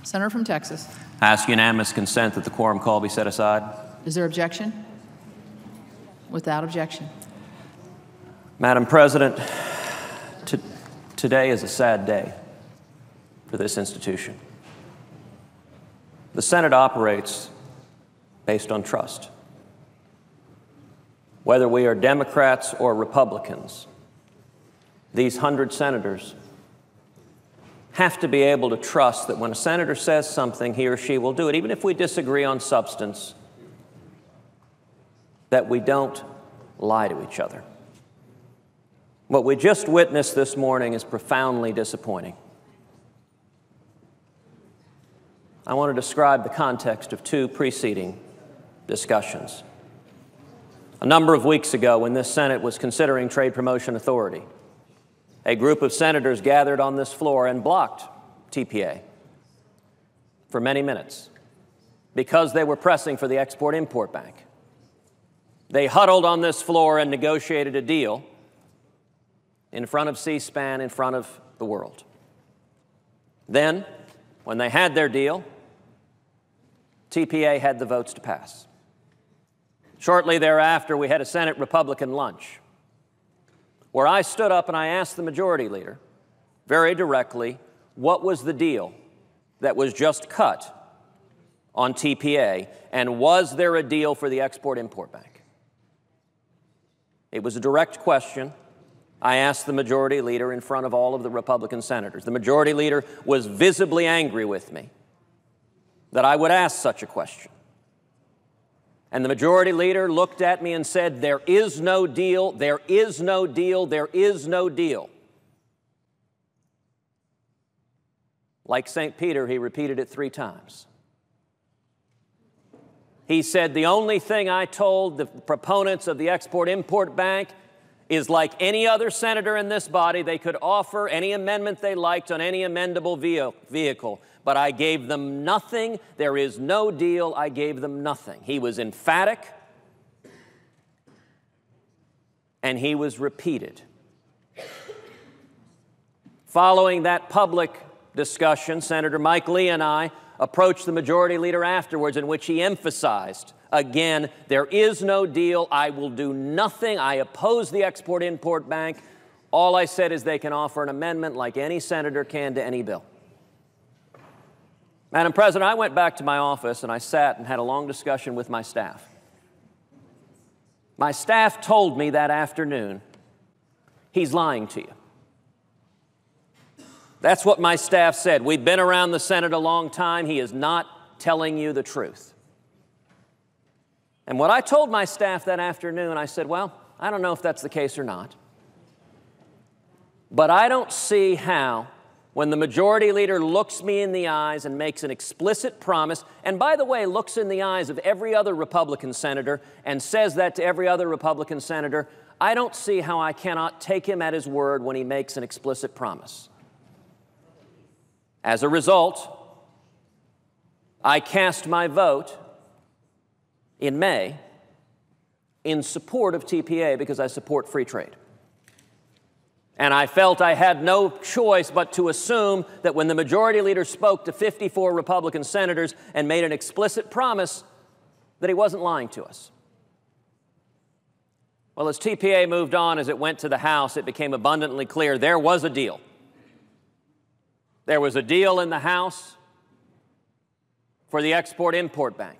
Senator from Texas. I ask unanimous consent that the quorum call be set aside. Is there objection? Without objection. Madam President, today is a sad day for this institution. The Senate operates based on trust. Whether we are Democrats or Republicans, these 100 senators have to be able to trust that when a senator says something, he or she will do it, even if we disagree on substance, that we don't lie to each other. What we just witnessed this morning is profoundly disappointing. I want to describe the context of two preceding discussions. A number of weeks ago, when this Senate was considering trade promotion authority, a group of senators gathered on this floor and blocked TPA for many minutes because they were pressing for the Export-Import Bank. They huddled on this floor and negotiated a deal in front of C-SPAN, in front of the world. Then, when they had their deal, TPA had the votes to pass. Shortly thereafter, we had a Senate Republican lunch where I stood up and I asked the majority leader very directly, what was the deal that was just cut on TPA, and was there a deal for the Export-Import Bank? It was a direct question. I asked the majority leader in front of all of the Republican senators. The majority leader was visibly angry with me that I would ask such a question. And the majority leader looked at me and said, there is no deal, there is no deal, there is no deal. Like St. Peter, he repeated it 3 times. He said, the only thing I told the proponents of the Export-Import Bank is like any other senator in this body, they could offer any amendment they liked on any amendable vehicle. But I gave them nothing. There is no deal. I gave them nothing. He was emphatic, and he was repeated. Following that public discussion, Senator Mike Lee and I approached the majority leader afterwards, in which he emphasized, again, there is no deal. I will do nothing. I oppose the Export-Import Bank. All I said is they can offer an amendment like any senator can to any bill. Madam President, I went back to my office and I sat and had a long discussion with my staff. My staff told me that afternoon, he's lying to you. That's what my staff said. We've been around the Senate a long time. He is not telling you the truth. And what I told my staff that afternoon, I said, well, I don't know if that's the case or not, but I don't see how, when the majority leader looks me in the eyes and makes an explicit promise, and by the way, looks in the eyes of every other Republican senator and says that to every other Republican senator, I don't see how I cannot take him at his word when he makes an explicit promise. As a result, I cast my vote in May in support of TPA because I support free trade. And I felt I had no choice but to assume that when the majority leader spoke to 54 Republican senators and made an explicit promise, that he wasn't lying to us. Well, as TPA moved on, as it went to the House, it became abundantly clear there was a deal. There was a deal in the House for the Export-Import Bank.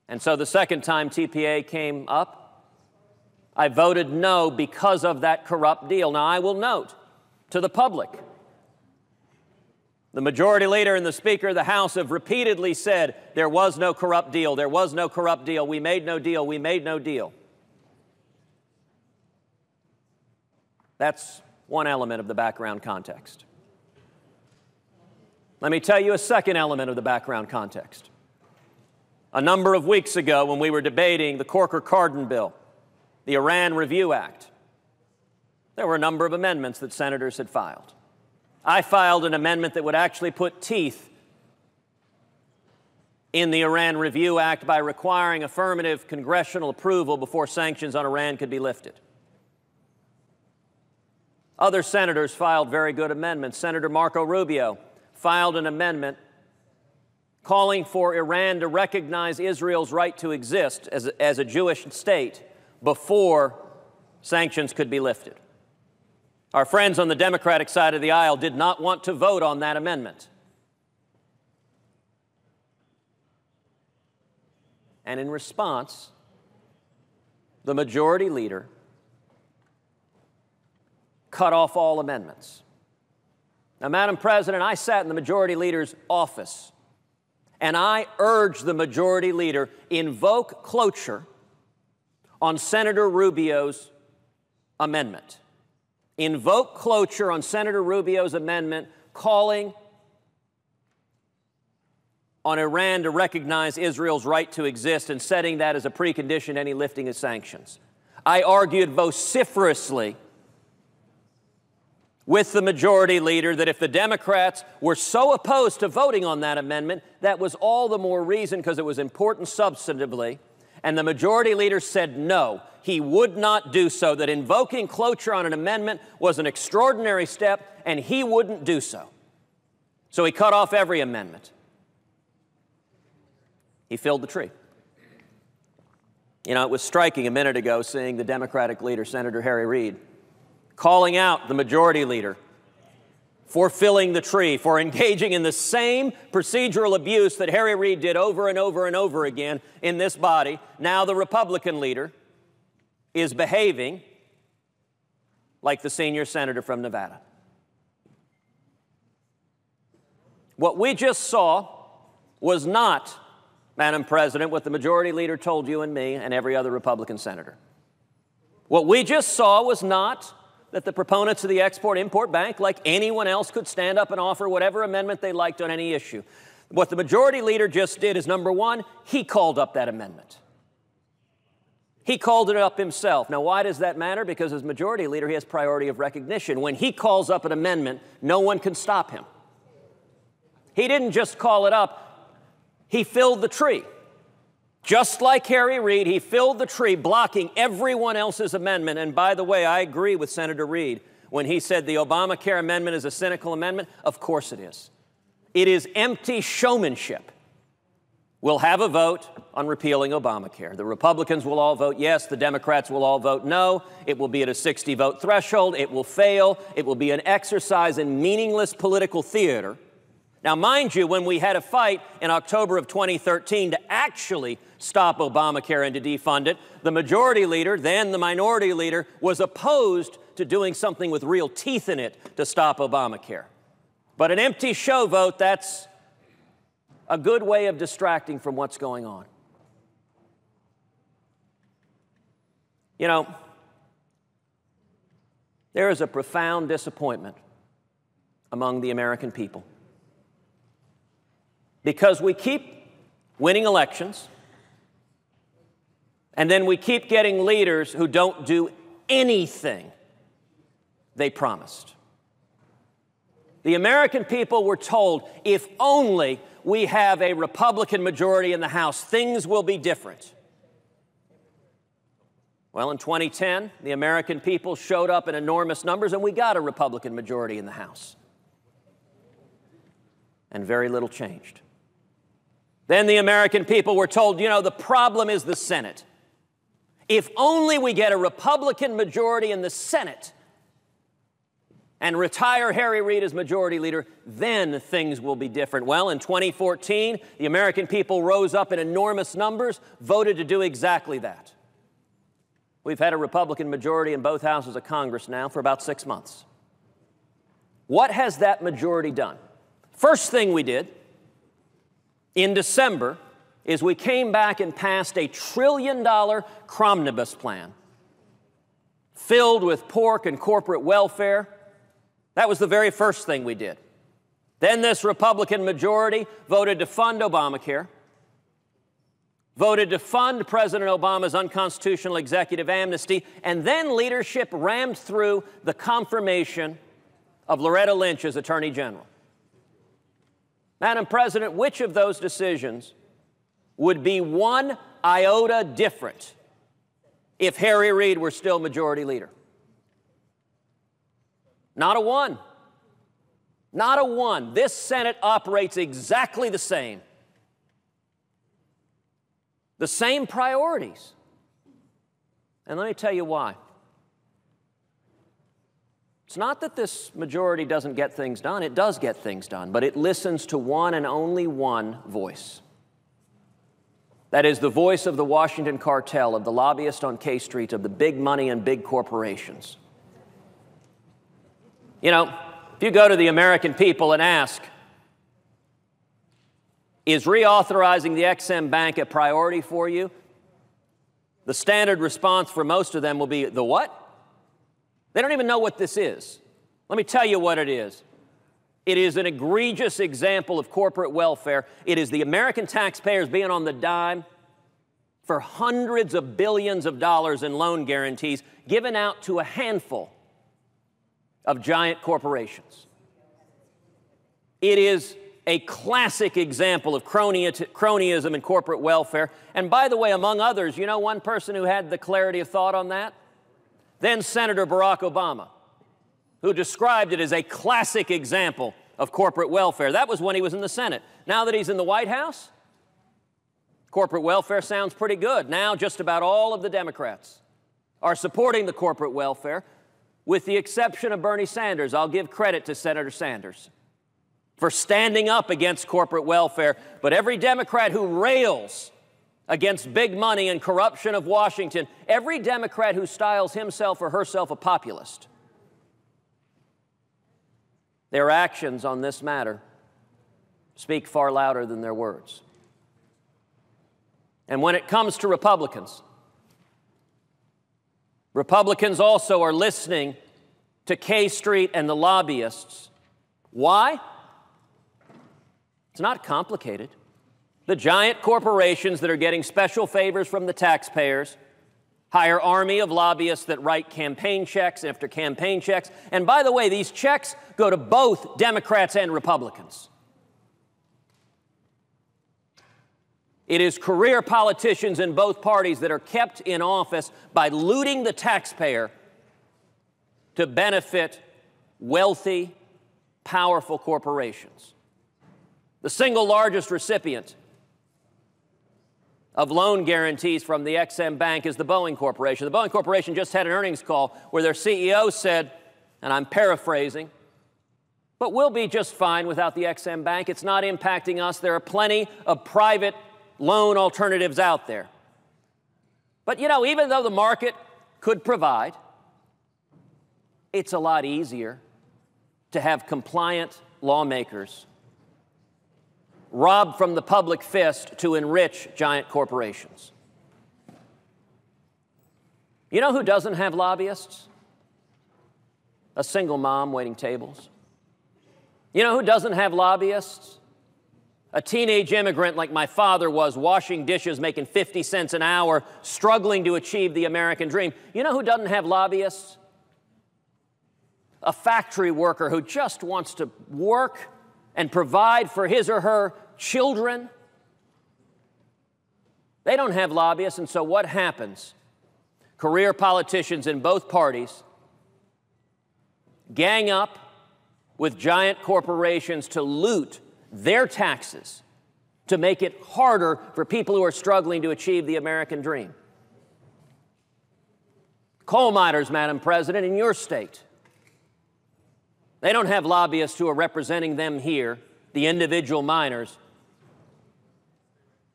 And so the second time TPA came up, I voted no because of that corrupt deal. Now, I will note to the public, the majority leader and the Speaker of the House have repeatedly said there was no corrupt deal, there was no corrupt deal, we made no deal, we made no deal. That's one element of the background context. Let me tell you a second element of the background context. A number of weeks ago, when we were debating the Corker-Cardin bill, the Iran Review Act, there were a number of amendments that senators had filed. I filed an amendment that would actually put teeth in the Iran Review Act by requiring affirmative congressional approval before sanctions on Iran could be lifted. Other senators filed very good amendments. Senator Marco Rubio filed an amendment calling for Iran to recognize Israel's right to exist as a Jewish state before sanctions could be lifted. Our friends on the Democratic side of the aisle did not want to vote on that amendment. And in response, the majority leader cut off all amendments. Now, Madam President, I sat in the majority leader's office, and I urged the majority leader invoke cloture on Senator Rubio's amendment. Invoke cloture on Senator Rubio's amendment calling on Iran to recognize Israel's right to exist and setting that as a precondition to any lifting of sanctions. I argued vociferously with the majority leader that if the Democrats were so opposed to voting on that amendment, that was all the more reason because it was important substantively. And the majority leader said no, he would not do so, that invoking cloture on an amendment was an extraordinary step, and he wouldn't do so. So he cut off every amendment. He filled the tree. You know, it was striking a minute ago seeing the Democratic leader, Senator Harry Reid, calling out the majority leader for filling the tree, for engaging in the same procedural abuse that Harry Reid did over and over and over again in this body. Now the Republican leader is behaving like the senior senator from Nevada. What we just saw was not, Madam President, what the majority leader told you and me and every other Republican senator. What we just saw was not that the proponents of the Export-Import Bank, like anyone else, could stand up and offer whatever amendment they liked on any issue. What the majority leader just did is, number one, he called up that amendment. He called it up himself. Now, why does that matter? Because as majority leader, he has priority of recognition. When he calls up an amendment, no one can stop him. He didn't just call it up, he filled the tree. Just like Harry Reid, he filled the tree, blocking everyone else's amendment. And by the way, I agree with Senator Reid when he said the Obamacare amendment is a cynical amendment. Of course it is. It is empty showmanship. We'll have a vote on repealing Obamacare. The Republicans will all vote yes. The Democrats will all vote no. It will be at a 60-vote threshold. It will fail. It will be an exercise in meaningless political theater. Now, mind you, when we had a fight in October of 2013 to actually stop Obamacare and to defund it, the majority leader, then the minority leader, was opposed to doing something with real teeth in it to stop Obamacare. But an empty show vote, that's a good way of distracting from what's going on. You know, there is a profound disappointment among the American people, because we keep winning elections, and then we keep getting leaders who don't do anything they promised. The American people were told, if only we have a Republican majority in the House, things will be different. Well, in 2010, the American people showed up in enormous numbers, and we got a Republican majority in the House. And very little changed. Then the American people were told, you know, the problem is the Senate. If only we get a Republican majority in the Senate and retire Harry Reid as majority leader, then things will be different. Well, in 2014, the American people rose up in enormous numbers, voted to do exactly that. We've had a Republican majority in both houses of Congress now for about 6 months. What has that majority done? First thing we did in December is we came back and passed a $1 trillion Cromnibus plan filled with pork and corporate welfare. That was the very first thing we did. Then this Republican majority voted to fund Obamacare, voted to fund President Obama's unconstitutional executive amnesty, and then leadership rammed through the confirmation of Loretta Lynch as Attorney General. Madam President, which of those decisions would be one iota different if Harry Reid were still majority leader? Not a one. Not a one. This Senate operates exactly the same. The same priorities. And let me tell you why. It's not that this majority doesn't get things done. It does get things done, but it listens to one and only one voice. That is the voice of the Washington cartel, of the lobbyists on K Street, of the big money and big corporations. You know, if you go to the American people and ask, is reauthorizing the Ex-Im Bank a priority for you? The standard response for most of them will be, the what? They don't even know what this is. Let me tell you what it is. It is an egregious example of corporate welfare. It is the American taxpayers being on the dime for hundreds of billions of dollars in loan guarantees given out to a handful of giant corporations. It is a classic example of cronyism and corporate welfare. And by the way, among others, you know one person who had the clarity of thought on that? Then Senator Barack Obama, who described it as a classic example of corporate welfare. That was when he was in the Senate. Now that he's in the White House, corporate welfare sounds pretty good. Now just about all of the Democrats are supporting the corporate welfare, with the exception of Bernie Sanders. I'll give credit to Senator Sanders for standing up against corporate welfare. But every Democrat who rails against big money and corruption of Washington, every Democrat who styles himself or herself a populist, their actions on this matter speak far louder than their words. And when it comes to Republicans, Republicans also are listening to K Street and the lobbyists. Why? It's not complicated. The giant corporations that are getting special favors from the taxpayers hire army of lobbyists that write campaign checks after campaign checks. And by the way, these checks go to both Democrats and Republicans. It is career politicians in both parties that are kept in office by looting the taxpayer to benefit wealthy, powerful corporations. The single largest recipient of loan guarantees from the Ex-Im Bank is the Boeing Corporation. The Boeing Corporation just had an earnings call where their CEO said, and I'm paraphrasing, but we'll be just fine without the Ex-Im Bank. It's not impacting us. There are plenty of private loan alternatives out there. But you know, even though the market could provide, it's a lot easier to have compliant lawmakers rob from the public fist to enrich giant corporations. You know who doesn't have lobbyists? A single mom waiting tables. You know who doesn't have lobbyists? A teenage immigrant like my father was, washing dishes, making 50 cents an hour, struggling to achieve the American dream. You know who doesn't have lobbyists? A factory worker who just wants to work and provide for his or her children. They don't have lobbyists, and so what happens? Career politicians in both parties gang up with giant corporations to loot their taxes to make it harder for people who are struggling to achieve the American dream. Coal miners, Madam President, in your state, they don't have lobbyists who are representing them here, the individual miners,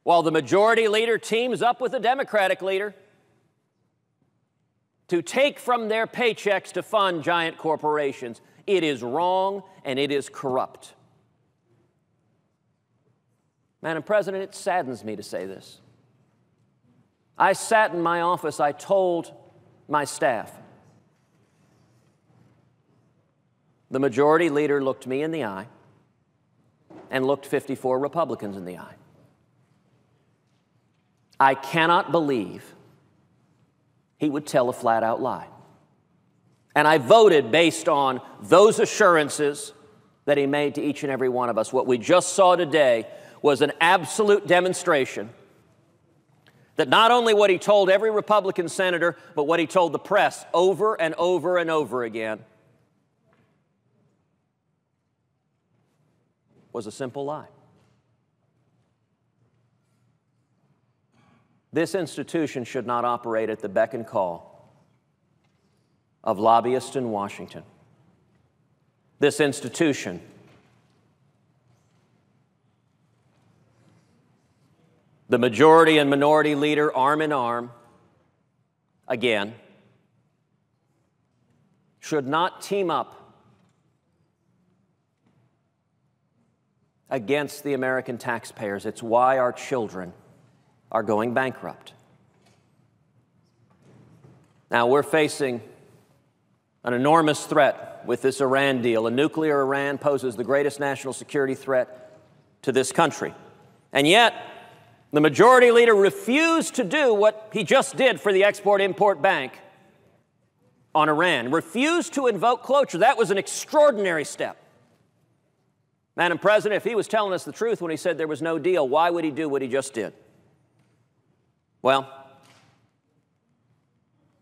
while the majority leader teams up with the Democratic leader to take from their paychecks to fund giant corporations. It is wrong and it is corrupt. Madam President, it saddens me to say this. I sat in my office, I told my staff, the majority leader looked me in the eye and looked 54 Republicans in the eye. I cannot believe he would tell a flat-out lie. And I voted based on those assurances that he made to each and every one of us. What we just saw today was an absolute demonstration that not only what he told every Republican senator, but what he told the press over and over and over again, was a simple lie. This institution should not operate at the beck and call of lobbyists in Washington. This institution the majority and minority leader arm in arm, again, should not team up against the American taxpayers. It's why our children are going bankrupt. Now, we're facing an enormous threat with this Iran deal. A nuclear Iran poses the greatest national security threat to this country. And yet, the majority leader refused to do what he just did for the Export-Import Bank on Iran, refused to invoke cloture. That was an extraordinary step. Madam President, if he was telling us the truth when he said there was no deal, why would he do what he just did? Well,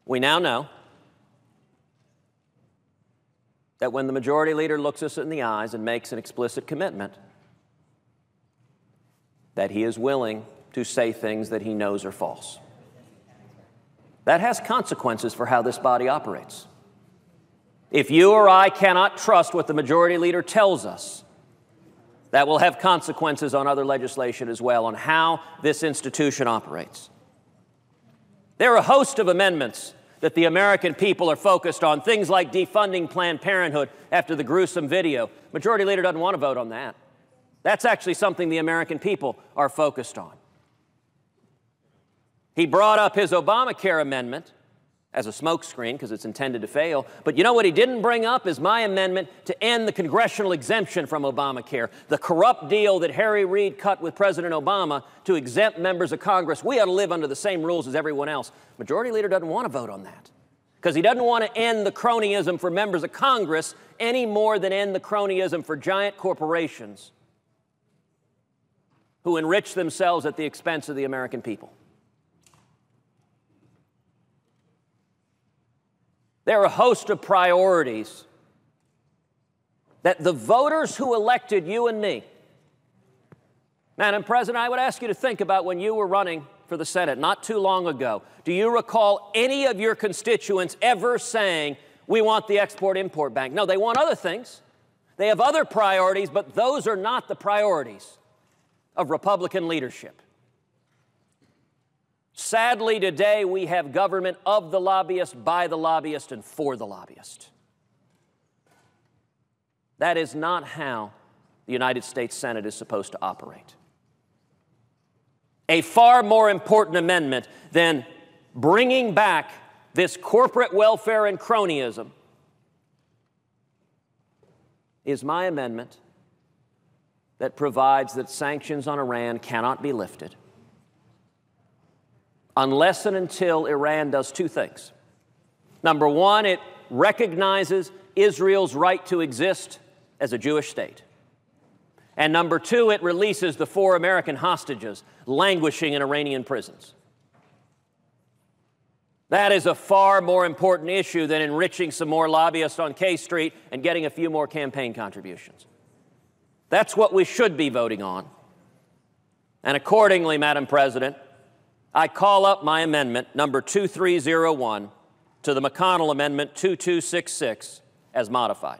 we now know that when the majority leader looks us in the eyes and makes an explicit commitment, that he is willing to say things that he knows are false. That has consequences for how this body operates. If you or I cannot trust what the majority leader tells us, that will have consequences on other legislation as well, on how this institution operates. There are a host of amendments that the American people are focused on, things like defunding Planned Parenthood after the gruesome video. Majority leader doesn't want to vote on that. That's actually something the American people are focused on. He brought up his Obamacare amendment as a smokescreen because it's intended to fail. But you know what he didn't bring up is my amendment to end the congressional exemption from Obamacare, the corrupt deal that Harry Reid cut with President Obama to exempt members of Congress. We ought to live under the same rules as everyone else. Majority leader doesn't want to vote on that because he doesn't want to end the cronyism for members of Congress any more than end the cronyism for giant corporations who enrich themselves at the expense of the American people. There are a host of priorities that the voters who elected you and me. Madam President, I would ask you to think about when you were running for the Senate not too long ago. Do you recall any of your constituents ever saying, we want the Export-Import Bank? No, they want other things. They have other priorities, but those are not the priorities of Republican leadership. Sadly, today we have government of the lobbyist, by the lobbyist, and for the lobbyist. That is not how the United States Senate is supposed to operate. A far more important amendment than bringing back this corporate welfare and cronyism is my amendment that provides that sanctions on Iran cannot be lifted unless and until Iran does two things. Number one, it recognizes Israel's right to exist as a Jewish state. And number two, it releases the 4 American hostages languishing in Iranian prisons. That is a far more important issue than enriching some more lobbyists on K Street and getting a few more campaign contributions. That's what we should be voting on. And accordingly, Madam President, I call up my amendment, number 2301, to the McConnell Amendment 2266 as modified.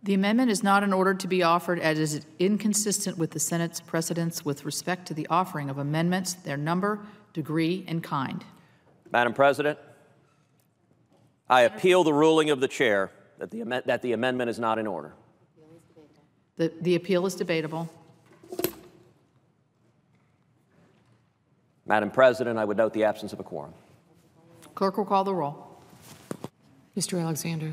The amendment is not in order to be offered as is inconsistent with the Senate's precedents with respect to the offering of amendments, their number, degree, and kind. Madam President, I appeal the ruling of the chair that the amendment is not in order. The appeal is debatable. Madam President, I would note the absence of a quorum. Clerk will call the roll. Mr. Alexander.